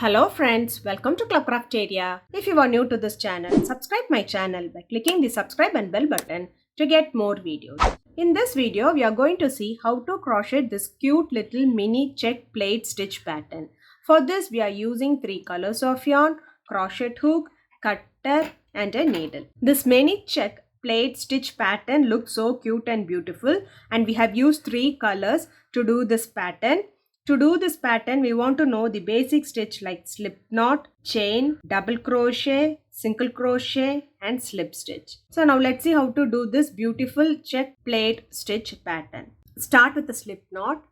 Hello friends, welcome to Crafteria. If you are new to this channel, subscribe my channel by clicking the subscribe and bell button to get more videos. In this video, we are going to see how to crochet this cute little mini check plaid stitch pattern. For this, we are using 3 colors of yarn, crochet hook, cutter and a needle. This mini check plaid stitch pattern looks so cute and beautiful, and we have used 3 colors to do this pattern. To do this pattern, we want to know the basic stitch like slip knot, chain, double crochet, single crochet and slip stitch. So now let's see how to do this beautiful check plaid stitch pattern. Start with the slip knot.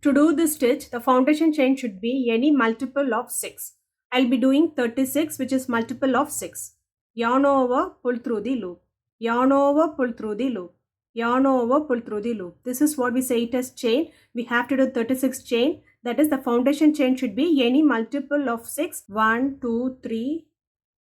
To do this stitch, the foundation chain should be any multiple of 6. I'll be doing 36, which is multiple of 6. Yarn over, pull through the loop. Yarn over, pull through the loop. Yarn over, pull through the loop. This is what we say it as chain. We have to do 36 chain. That is, the foundation chain should be any multiple of 6. 1, 2, 3,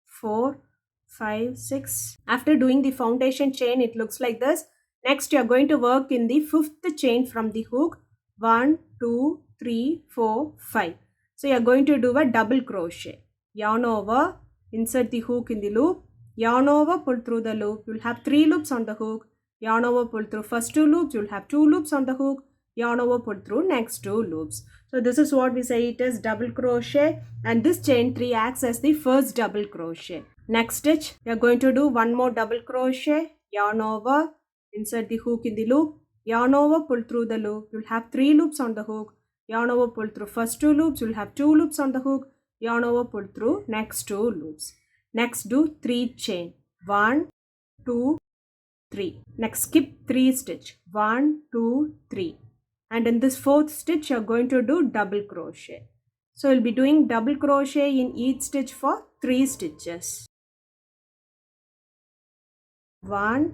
4, 5, 6. After doing the foundation chain, it looks like this. Next, you are going to work in the 5th chain from the hook. 1, 2, 3, 4, 5. So you are going to do a double crochet. Yarn over, insert the hook in the loop. Yarn over, pull through the loop. You will have 3 loops on the hook. Yarn over, pull through first 2 loops. You will have 2 loops on the hook. Yarn over, pull through next 2 loops. So this is what we say it is double crochet, and this chain 3 acts as the first double crochet. Next stitch, we are going to do one more double crochet. Yarn over, insert the hook in the loop. Yarn over, pull through the loop. You'll have 3 loops on the hook. Yarn over, pull through first 2 loops. You'll have 2 loops on the hook. Yarn over, pull through next 2 loops. Next do 3 chain. 1, 2, 3. Next skip 3 stitch. 1, 2, 3. And in this 4th stitch, you're going to do double crochet. So you'll be doing double crochet in each stitch for 3 stitches. 1,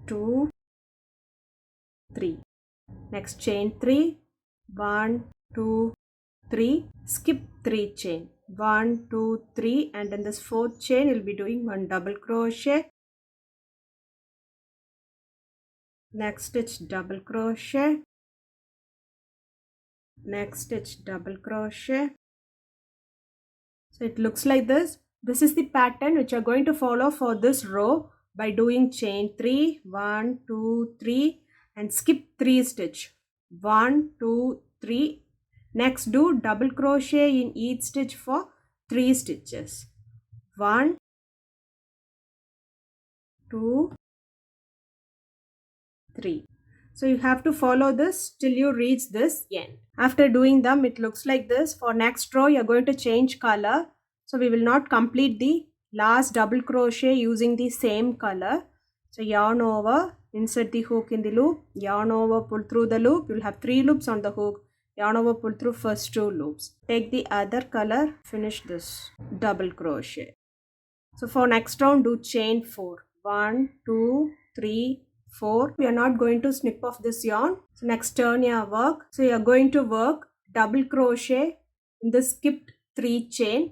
2, 3. Next chain 3. 1, 2, 3. Skip 3 chain. 1, 2, 3. And in this 4th chain, you'll be doing 1 double crochet. Next stitch double crochet. Next stitch double crochet. So it looks like this. This is the pattern which you're going to follow for this row by doing chain 3, 1, 2, 3 and skip 3 stitch. 1, 2, 3. Next do double crochet in each stitch for 3 stitches. 1, 2, 3. So you have to follow this till you reach this end. After doing them, it looks like this. For next row, you're going to change color. So we will not complete the last double crochet using the same color. So yarn over, insert the hook in the loop, yarn over, pull through the loop. You'll have 3 loops on the hook. Yarn over, pull through first 2 loops. Take the other color, finish this double crochet. So for next round, do chain 4. 1, 2, 3, 4. We are not going to snip off this yarn. So next turn your work. So you are going to work double crochet in the skipped 3 chain.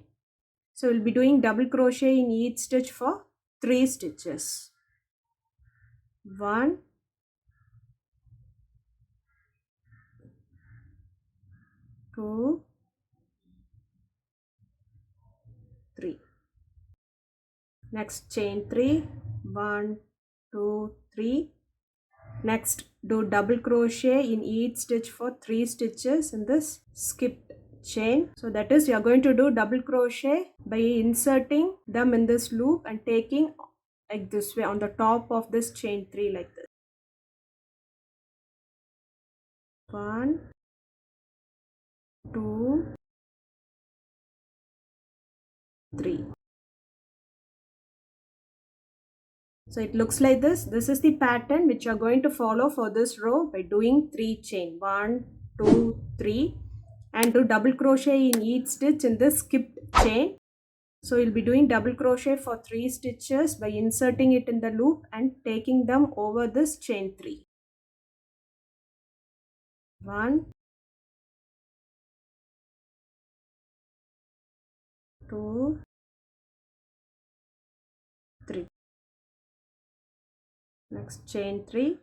So we'll be doing double crochet in each stitch for 3 stitches. 1, 2, 3. Next chain 3. 1, 2, 3. Next do double crochet in each stitch for 3 stitches in this skipped chain. So that is, you are going to do double crochet by inserting them in this loop and taking like this way on the top of this chain 3 like this. 1, 2, 3. So it looks like this. This is the pattern which you are going to follow for this row by doing 3 chain. 1, 2, 3 and do double crochet in each stitch in this skipped chain. So you'll be doing double crochet for 3 stitches by inserting it in the loop and taking them over this chain 3. 1, 2, 3. Next chain 3.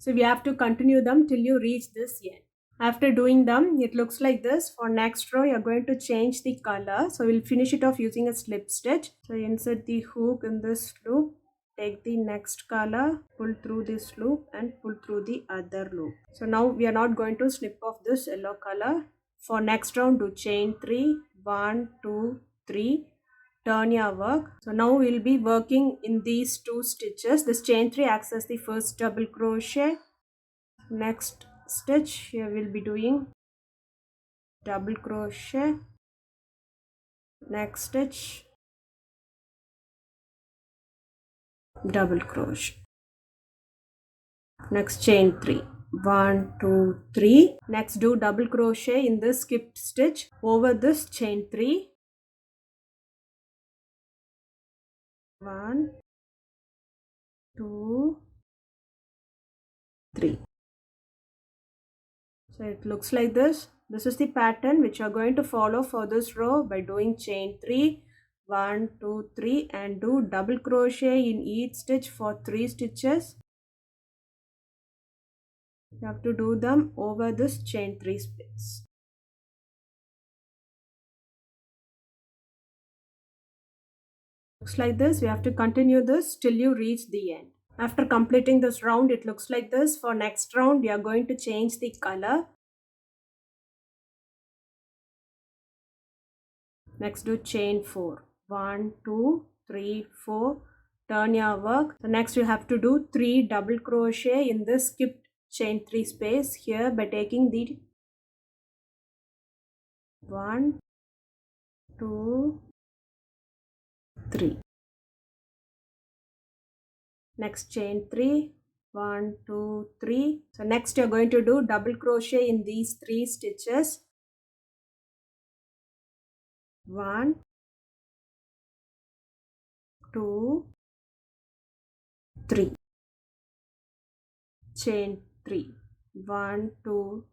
So we have to continue them till you reach this end. After doing them, it looks like this. For next row, you're going to change the color. So we'll finish it off using a slip stitch. So insert the hook in this loop. Take the next color, pull through this loop and pull through the other loop. So now we are not going to snip off this yellow color. For next round, do chain 3, 1, 2, 3. Turn your work. So now we'll be working in these 2 stitches. This chain 3 acts as the first double crochet. Next stitch, here we'll be doing double crochet. Next stitch, double crochet. Next chain 3, 1, 2, 3. Next do double crochet in this skipped stitch over this chain 3. 1, 2, 3. So it looks like this. This is the pattern which you are going to follow for this row by doing chain 3, 1, 2, 3 and do double crochet in each stitch for 3 stitches. You have to do them over this chain 3 space. Looks like this. We have to continue this till you reach the end. After completing this round, it looks like this. For next round, we are going to change the color. Next do chain 4. 1, 2, 3, 4. Turn your work. So next you have to do 3 double crochet in this skipped chain 3 space here by taking the 1, 2, 3. Next chain 3, 1, 2, 3. So next you are going to do double crochet in these 3 stitches. 1, 2, 3. Chain 3, 1, 2,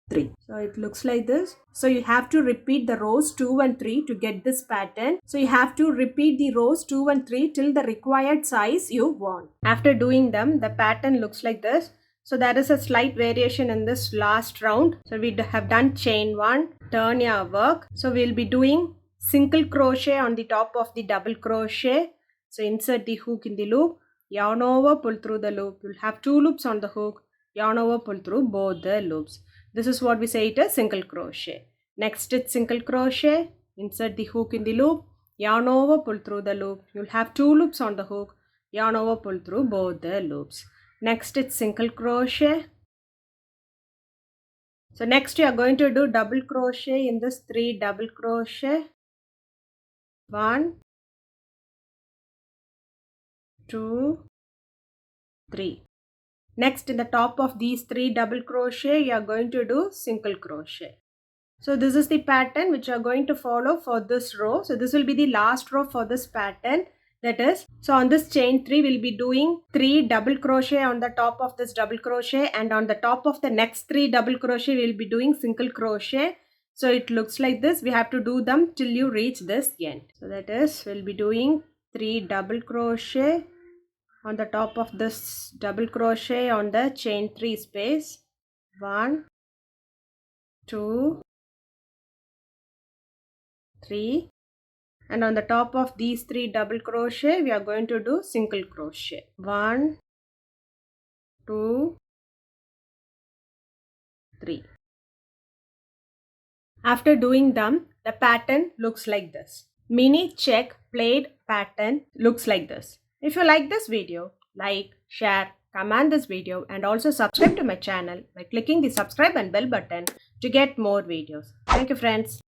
3. So it looks like this. So you have to repeat the rows 2 and 3 to get this pattern. So you have to repeat the rows 2 and 3 till the required size you want. After doing them, the pattern looks like this. So there is a slight variation in this last round. So we have done chain 1, turn your work. So we'll be doing single crochet on the top of the double crochet. So insert the hook in the loop, yarn over, pull through the loop. You'll have 2 loops on the hook, yarn over, pull through both the loops. This is what we say it is single crochet. Next it's single crochet, insert the hook in the loop, yarn over, pull through the loop. You'll have 2 loops on the hook, yarn over, pull through both the loops. Next it's single crochet. So next you are going to do double crochet in this 3 double crochet. 1, 2, 3. Next in the top of these 3 double crochet you are going to do single crochet. So this is the pattern which you are going to follow for this row. So this will be the last row for this pattern. That is, so on this chain 3 we'll be doing 3 double crochet on the top of this double crochet, and on the top of the next 3 double crochet we'll be doing single crochet. So it looks like this. We have to do them till you reach this end. So that is, we'll be doing 3 double crochet on the top of this double crochet on the chain 3 space. 1, 2, 3. And on the top of these 3 double crochet we are going to do single crochet. 1, 2, 3. After doing them, the pattern looks like this. Mini check plaid pattern looks like this. If you like this video, like, share, comment this video and also subscribe to my channel by clicking the subscribe and bell button to get more videos. Thank you friends.